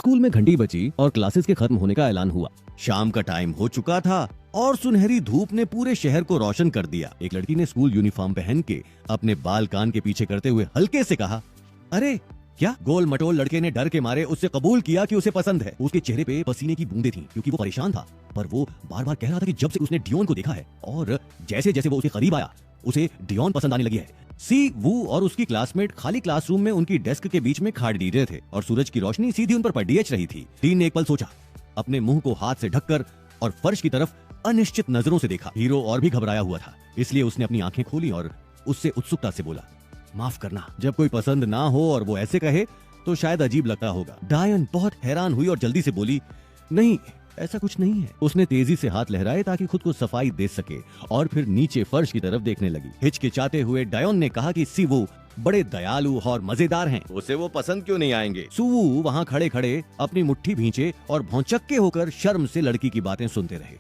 School में घंटी बजी और क्लासेस के खत्म होने का ऐलान हुआ। शाम का टाइम हो चुका था और सुनहरी धूप ने पूरे शहर को रोशन कर दिया। एक लड़की ने स्कूल यूनिफॉर्म पहन के अपने बाल कान के पीछे करते हुए हल्के से कहा, अरे क्या? गोल मटोल लड़के ने डर के मारे उससे कबूल किया कि उसे पसंद है। उसके चेहरे पे पसीने की बूंदें थीं क्योंकि वो परेशान था, पर वो बार बार कह रहा था कि जब से उसने डियोन को देखा है और जैसे जैसे वो उसके करीब आया उसे डियोन पसंद आने लगी है। सी वू और उसकी क्लासमेट खाली क्लासरूम में उनकी डेस्क के बीच में खाड़ी रहे थे और सूरज की रोशनी सीधी उन पर पड़ीच रही थी। डीन ने एक पल सोचा, अपने मुंह को हाथ से ढककर और फर्श की तरफ अनिश्चित नजरों से देखा। हीरो और भी घबराया हुआ था, इसलिए उसने अपनी आंखें खोली और उससे उत्सुकता से बोला, माफ करना। जब कोई पसंद ना हो और वो ऐसे कहे तो शायद अजीब लगता होगा। डायन बहुत हैरान हुई और जल्दी से बोली, नहीं ऐसा कुछ नहीं है। उसने तेजी से हाथ लहराए ताकि खुद को सफाई दे सके और फिर नीचे फर्श की तरफ देखने लगी। हिचकिचाते हुए डायन ने कहा कि सिवू बड़े दयालु और मजेदार हैं, उसे वो पसंद क्यों नहीं आएंगे। सुवू वहाँ खड़े खड़े अपनी मुट्ठी भींचे और भौचक्के होकर शर्म से लड़की की बातें सुनते रहे।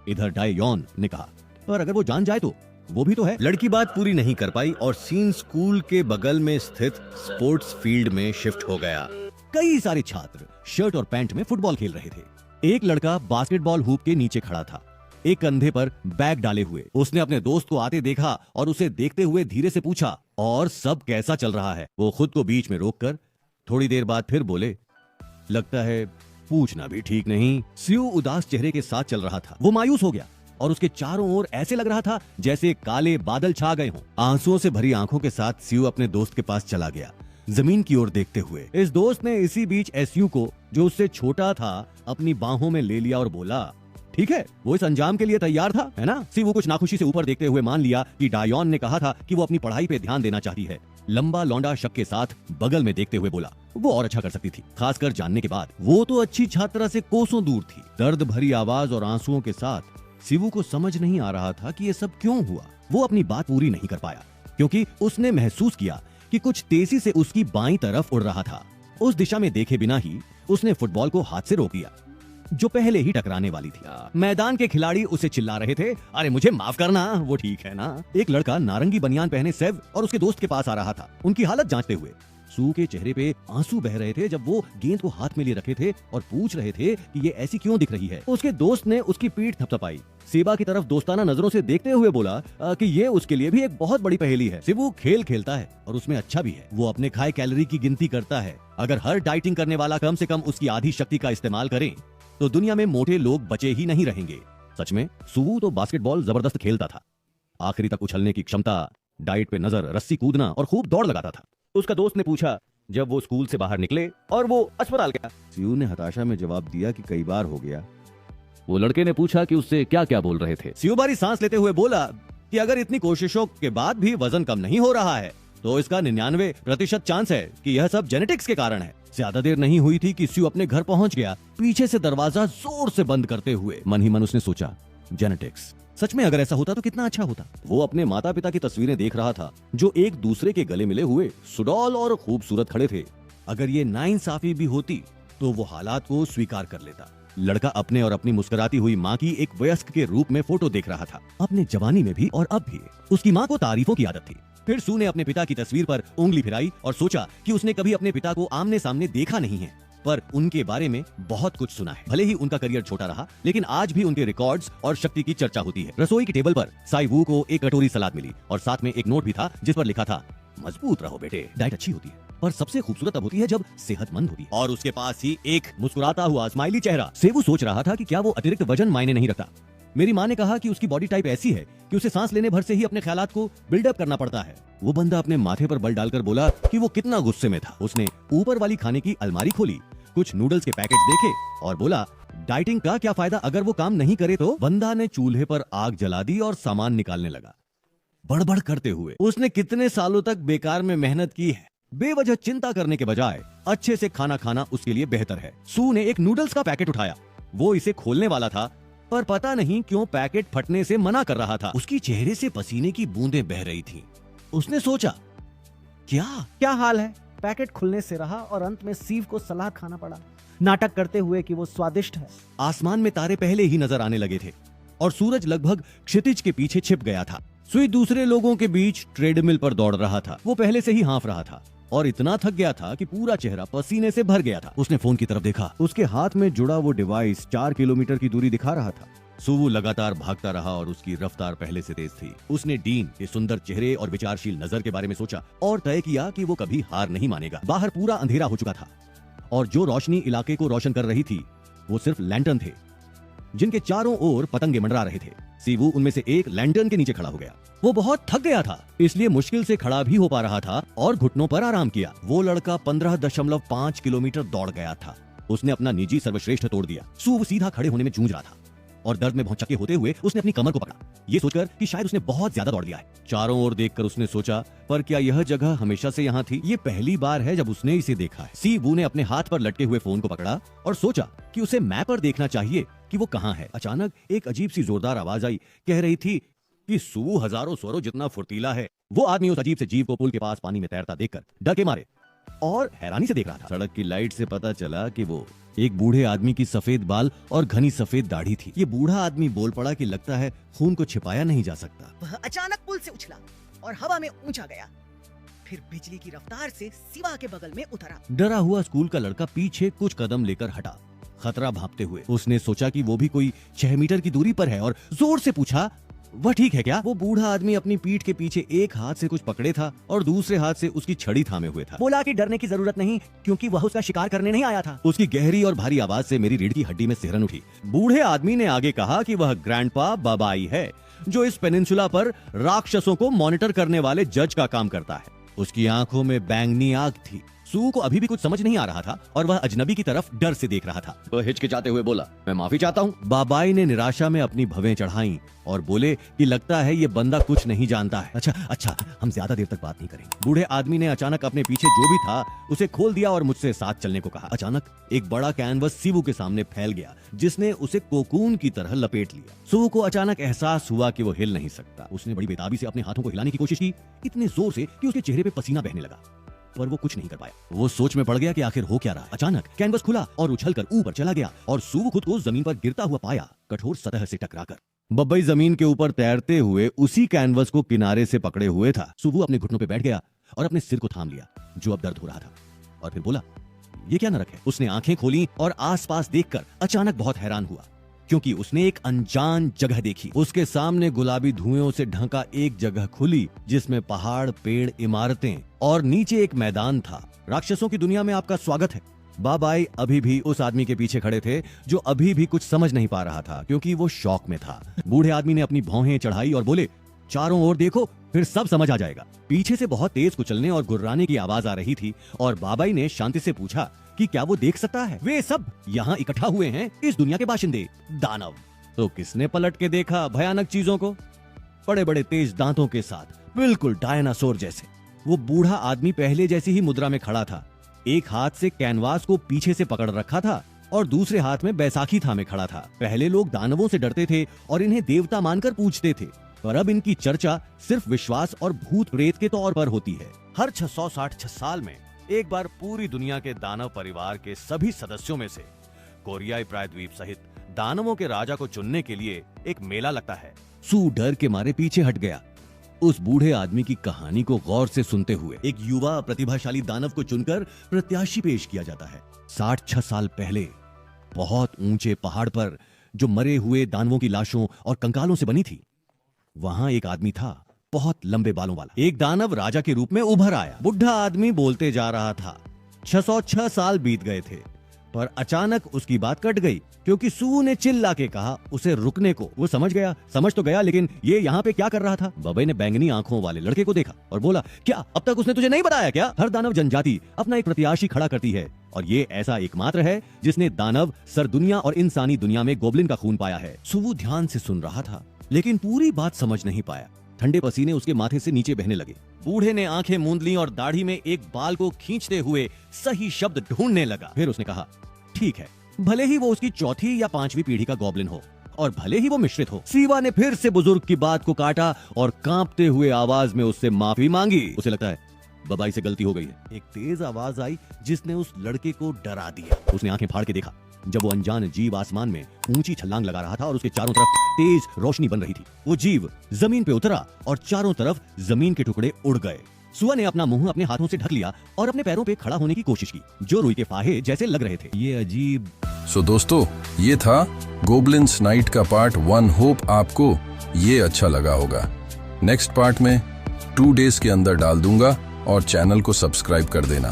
इधर डायन ने कहा, पर अगर वो जान जाए तो वो भी तो है। लड़की बात पूरी नहीं कर पाई और सीन स्कूल के बगल में स्थित स्पोर्ट्स फील्ड में शिफ्ट हो गया। कई सारे छात्र शर्ट और पैंट में फुटबॉल खेल रहे थे। एक लड़का बास्केटबॉल हूप के नीचे खड़ा था, एक कंधे पर बैग डाले हुए। उसने अपने दोस्त को आते देखा और उसे देखते हुए धीरे से पूछा, और सब कैसा चल रहा है। वो खुद को बीच में रोककर थोड़ी देर बाद फिर बोले, लगता है पूछना भी ठीक नहीं। सियो उदास चेहरे के साथ चल रहा था। वो मायूस हो गया और उसके चारों ओर ऐसे लग रहा था जैसे काले बादल छा गए हों। आंसुओं से भरी आंखों के साथ सियो अपने दोस्त के पास चला गया, जमीन की ओर देखते हुए। इस दोस्त ने इसी बीच एसयू को, जो उससे छोटा था, अपनी बाहों में ले लिया और बोला, ठीक है, वो इस अंजाम के लिए तैयार था, है ना? सिवू कुछ नाखुशी से ऊपर देखते हुए मान लिया कि डायन ने कहा था कि वो अपनी पढ़ाई पे ध्यान देना चाहती है। लंबा लौंडा शक के साथ बगल में देखते हुए बोला, वो और अच्छा कर सकती थी, खासकर जानने के बाद वो तो अच्छी छात्रा से कोसों दूर थी। दर्द भरी आवाज और आंसुओं के साथ सिवू को समझ नहीं आ रहा था कि ये सब क्यों हुआ। वो अपनी बात पूरी नहीं कर पाया क्योंकि उसने महसूस किया कि कुछ तेजी से उसकी बाईं तरफ उड़ रहा था। उस दिशा में देखे बिना ही उसने फुटबॉल को हाथ से रोक लिया जो पहले ही टकराने वाली थी। मैदान के खिलाड़ी उसे चिल्ला रहे थे, अरे मुझे माफ करना, वो ठीक है ना? एक लड़का नारंगी बनियान पहने सेव और उसके दोस्त के पास आ रहा था, उनकी हालत जांचते हुए। सू के चेहरे पे आंसू बह रहे थे जब वो गेंद को हाथ में लिए रखे थे और पूछ रहे थे कि ये ऐसी क्यों दिख रही है। उसके दोस्त ने उसकी पीठ थपथपाई, सेबा की तरफ दोस्ताना नजरों से देखते हुए बोला कि ये उसके लिए भी एक बहुत बड़ी पहेली है। सिबू खेल खेलता है और उसमें अच्छा भी है। वो अपने खाए कैलोरी की गिनती करता है। अगर हर डाइटिंग करने वाला कम से कम उसकी आधी शक्ति का इस्तेमाल करे तो दुनिया में मोटे लोग बचे ही नहीं रहेंगे। सच में सुवू तो बास्केटबॉल जबरदस्त खेलता था, आखिरी तक उछलने की क्षमता, डाइट पे नजर, रस्सी कूदना और खूब दौड़ लगाता था। उसका दोस्त ने पूछा, जब वो स्कूल से बाहर निकले और वो अस्पताल गया। सियू ने हताशा में जवाब दिया कि कई बार हो गया। वो लड़के ने पूछा कि उससे क्या क्या बोल रहे थे। सियू बारी सांस लेते हुए बोला कि अगर इतनी कोशिशों के बाद भी वजन कम नहीं हो रहा है तो इसका 99% चांस है कि यह सब जेनेटिक्स के कारण है। ज्यादा देर नहीं हुई थी कि सियू अपने घर पहुंच गया, पीछे से दरवाजा जोर से बंद करते हुए। मन ही मन उसने सोचा, जेनेटिक्स, सच में अगर ऐसा होता तो कितना अच्छा होता। वो अपने माता पिता की तस्वीरें देख रहा था जो एक दूसरे के गले मिले हुए, सुडौल और खूबसूरत खड़े थे। अगर ये नाइंसाफी भी होती तो वो हालात को स्वीकार कर लेता। लड़का अपने और अपनी मुस्कुराती हुई माँ की एक वयस्क के रूप में फोटो देख रहा था, अपने जवानी में भी और अब भी। उसकी माँ को तारीफों की आदत थी। फिर सू ने अपने पिता की तस्वीर पर उंगली फिराई और सोचा कि उसने कभी अपने पिता को आमने सामने देखा नहीं है, पर उनके बारे में बहुत कुछ सुना है। भले ही उनका करियर छोटा रहा, लेकिन आज भी उनके रिकॉर्ड्स और शक्ति की चर्चा होती है। रसोई की टेबल पर साई वू को एक कटोरी सलाद मिली और साथ में एक नोट भी था जिस पर लिखा था, मजबूत रहो बेटे, डाइट अच्छी होती है पर सबसे खूबसूरत तब होती है जब सेहतमंद होती है। और उसके पास ही एक मुस्कुराता हुआ स्माइली चेहरा। सेवू सोच रहा था कि क्या वो अतिरिक्त वजन मायने नहीं रखता। मेरी माँ ने कहा कि उसकी बॉडी टाइप ऐसी है कि उसे सांस लेने भर से ही अपने ख्यालात को बिल्डअप करना पड़ता है। वो बंदा अपने माथे पर बल डालकर बोला कि वो कितना गुस्से में था। उसने ऊपर वाली खाने की अलमारी खोली, कुछ नूडल्स के पैकेट देखे और बोला, डाइटिंग का क्या फायदा अगर वो काम नहीं करे तो। बंदा ने चूल्हे पर आग जला दी और सामान निकालने लगा, बड़बड़ करते हुए। उसने कितने सालों तक बेकार में मेहनत की है। बेवजह चिंता करने के बजाय अच्छे से खाना खाना उसके लिए बेहतर है। सू ने एक नूडल्स का पैकेट उठाया। वो इसे खोलने वाला था पर पता नहीं क्यों पैकेट फटने से मना कर रहा था। उसकी चेहरे से पसीने की बूंदें बह रही थीं। उसने सोचा, क्या हाल है? पैकेट खुलने से रहा और अंत में सीव को सलाद खाना पड़ा, नाटक करते हुए कि वो स्वादिष्ट है। आसमान में तारे पहले ही नजर आने लगे थे और सूरज लगभग क्षितिज के पीछे छिप गया था। सुई दूसरे लोगों के बीच ट्रेडमिल पर दौड़ रहा था। वो पहले से ही हाँफ रहा था और इतना थक गया था कि पूरा चेहरा पसीने से भर गया था। उसने फोन की तरफ देखा। उसके हाथ में जुड़ा वो डिवाइस 4 किलोमीटर की दूरी दिखा रहा था। सुवु लगातार भागता रहा और उसकी रफ्तार पहले से तेज थी। उसने डीन के सुंदर चेहरे और विचारशील नजर के बारे में सोचा और तय किया कि वो कभी हार नहीं मानेगा। बाहर पूरा अंधेरा हो चुका था और जो रोशनी इलाके को रोशन कर रही थी वो सिर्फ लैंटर्न थे, जिनके चारों ओर पतंगे मंडरा रहे थे। सीवू उनमें से एक लैंटर्न के नीचे खड़ा हो गया। वो बहुत थक गया था, इसलिए मुश्किल से खड़ा भी हो पा रहा था और घुटनों पर आराम किया। वो लड़का 15.5 किलोमीटर दौड़ गया था। उसने अपना निजी सर्वश्रेष्ठ तोड़ दिया। सूव सीधा खड़े होने में जूझ रहा था और दर्द में भौचक्के होते हुए उसने अपनी कमर को पकड़ा, ये सोचकर कि शायद उसने बहुत ज्यादा दौड़ दिया है। चारों ओर देखकर उसने सोचा, पर क्या यह जगह हमेशा से यहाँ थी? ये पहली बार है जब उसने इसे देखा है। सीवू ने अपने हाथ पर लटके हुए फोन को पकड़ा और सोचा कि उसे मैप पर देखना चाहिए कि वो कहाँ है। अचानक एक अजीब सी जोरदार आवाज आई, कह रही थी कि सुवु हजारों स्वरों जितना फुर्तीला है। वो आदमी उस अजीब से जीव को पुल के पास पानी में तैरता देखकर डर के मारे और हैरानी से देख रहा था। सड़क की लाइट से पता चला कि वो एक बूढ़े आदमी की सफेद बाल और घनी सफेद दाढ़ी थी। ये बूढ़ा आदमी बोल पड़ा कि लगता है खून को छिपाया नहीं जा सकता। वह अचानक पुल से उछला और हवा में ऊंचा गया, फिर बिजली की रफ्तार से सिवा के बगल में उतरा। डरा हुआ स्कूल का लड़का पीछे कुछ कदम लेकर हटा, खतरा भांपते हुए। उसने सोचा कि वो भी कोई 6 मीटर की दूरी पर है और जोर से पूछा, वह ठीक है क्या? वो बूढ़ा आदमी अपनी पीठ के पीछे एक हाथ से कुछ पकड़े था और दूसरे हाथ से उसकी छड़ी थामे हुए था। बोला कि डरने की जरूरत नहीं, क्योंकि वह उसका शिकार करने नहीं आया था। उसकी गहरी और भारी आवाज से मेरी रीढ़ की हड्डी में सिहरन उठी। बूढ़े आदमी ने आगे कहा कि वह ग्रैंडपा बाबाई है, जो इस पेनिनसुला पर राक्षसों को मॉनिटर करने वाले जज का काम करता है। उसकी आंखों में बैंगनी आग थी। सू को अभी भी कुछ समझ नहीं आ रहा था और वह अजनबी की तरफ डर से देख रहा था। वह हिचकिचाते हुए बोला, मैं माफी चाहता हूँ। बाबाई ने निराशा में अपनी भवें चढ़ाईं और बोले कि लगता है ये बंदा कुछ नहीं जानता है। अच्छा, हम ज्यादा देर तक बात नहीं करेंगे। बूढ़े आदमी ने अचानक अपने पीछे जो भी था उसे खोल दिया और मुझसे साथ चलने को कहा। अचानक एक बड़ा कैनवस सीवू के सामने फैल गया, जिसने उसे कोकून की तरह लपेट लिया। सूवू को अचानक एहसास हुआ कि वो हिल नहीं सकता। उसने बड़ी बेताबी से अपने हाथों को हिलाने की कोशिश की, इतने जोर से कि उसके चेहरे पे पसीना बहने लगा, पर वो कुछ नहीं कर पाया। वो सोच में पड़ गया कि आखिर हो क्या रहा है। अचानक कैनवस खुला और उछलकर ऊपर चला गया और सूवू खुद को जमीन पर गिरता हुआ पाया, कठोर सतह से टकराकर। बब्बई जमीन के ऊपर तैरते हुए उसी कैनवस को किनारे से पकड़े हुए था। सूवू अपने घुटनों पे बैठ गया और अपने सिर को थाम लिया, जो अब दर्द हो रहा था, और फिर बोला, ये क्या नरक है? उसने आंखें खोली और आसपास देखकर अचानक बहुत हैरान हुआ, क्योंकि उसने एक अनजान जगह देखी। उसके सामने गुलाबी धुएं से ढंका एक जगह खुली, जिसमें पहाड़, पेड़, इमारतें और नीचे एक मैदान था। राक्षसों की दुनिया में आपका स्वागत है। बाबाई अभी भी उस आदमी के पीछे खड़े थे, जो अभी भी कुछ समझ नहीं पा रहा था, क्योंकि वो शौक में था। बूढ़े आदमी ने अपनी भौहें चढ़ाई और बोले, चारों ओर देखो, फिर सब समझ आ जाएगा। पीछे से बहुत तेज कुचलने और गुर्राने की आवाज आ रही थी और बाबाई ने शांति से पूछा कि क्या वो देख सकता है? वे सब यहाँ इकट्ठा हुए हैं, इस दुनिया के बाशिंदे, दानव। तो किसने पलट के देखा भयानक चीजों को? बड़े बड़े तेज दांतों के साथ, बिल्कुल डायनासोर जैसे। वो बूढ़ा आदमी पहले जैसी ही मुद्रा में खड़ा था। एक हाथ से कैनवास को पीछे से पकड़ रखा था और दूसरे हाथ में बैसाखी थामे खड़ा था। पहले लोग दानवों से डरते थे और इन्हें देवता मानकर पूजते थे, पर अब इनकी चर्चा सिर्फ विश्वास और भूत प्रेत के तौर पर होती है। हर 660 साल में एक बार पूरी दुनिया के दानव परिवार के सभी सदस्यों में से कोरियाई प्रायद्वीप सहित दानवों के राजा को चुनने के लिए एक मेला लगता है। सू डर के मारे पीछे हट गया। उस बूढ़े आदमी की कहानी को गौर से सुनते हुए एक युवा प्रतिभाशाली दानव को चुनकर प्रत्याशी पेश किया जाता है। 66 साल पहले बहुत ऊंचे पहाड़ पर, जो मरे हुए दानवों की लाशों और कंकालों से बनी थी, वहां एक आदमी था, बहुत लंबे बालों वाला। एक दानव राजा के रूप में उभर आया। बुढ़ा आदमी बोलते जा रहा था। 606 साल बीत गए थे, पर अचानक उसकी बात कट गई, क्योंकि सू ने चिल्ला के कहा उसे रुकने को। वो समझ तो गया, लेकिन ये यहाँ पे क्या कर रहा था? बबई ने बैंगनी आंखों वाले लड़के को देखा और बोला, क्या अब तक उसने तुझे नहीं बताया क्या? हर दानव जनजाति अपना एक प्रत्याशी खड़ा करती है, और ये ऐसा एकमात्र है जिसने दानव, सर दुनिया और इंसानी दुनिया में गोब्लिन का खून पाया है। सू ध्यान से सुन रहा था, लेकिन पूरी बात समझ नहीं पाया। ठंडे पसीने उसके माथे से नीचे बहने लगे। बूढ़े ने आंखें मूंद लीं और दाढ़ी में एक बाल को खींचते हुए सही शब्द ढूंढने लगा। फिर उसने कहा, ठीक है, भले ही वो उसकी चौथी या 5वीं पीढ़ी का गॉब्लिन हो और भले ही वो मिश्रित हो। सीवा ने फिर से बुजुर्ग की बात को काटा और कांपते हुए आवाज में उससे माफी मांगी। उसे लगता है बबाई से गलती हो गई है। एक तेज आवाज आई जिसने उस लड़के को डरा दिया। उसने आंखें फाड़ के देखा, जब वो अनजान जीव आसमान में ऊंची छलांग लगा रहा था और उसके चारों तरफ तेज रोशनी बन रही थी। वो जीव जमीन पे उतरा और चारों तरफ जमीन के टुकड़े उड़ गए। सुआ ने अपना मुंह अपने हाथों से ढक लिया और अपने पैरों पे खड़ा होने की कोशिश की, जो रुई के फाहे जैसे लग रहे थे। ये अजीब। सो दोस्तों, ये था गोब्लिन्स नाइट का पार्ट 1। होप आपको ये अच्छा लगा होगा। नेक्स्ट पार्ट में 2 डेज के अंदर डाल दूंगा और चैनल को सब्सक्राइब कर देना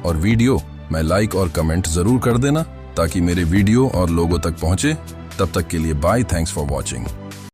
और वीडियो में लाइक और कमेंट जरूर कर देना ताकि मेरे वीडियो और लोगों तक पहुंचे। तब तक के लिए बाय, थैंक्स फॉर वॉचिंग।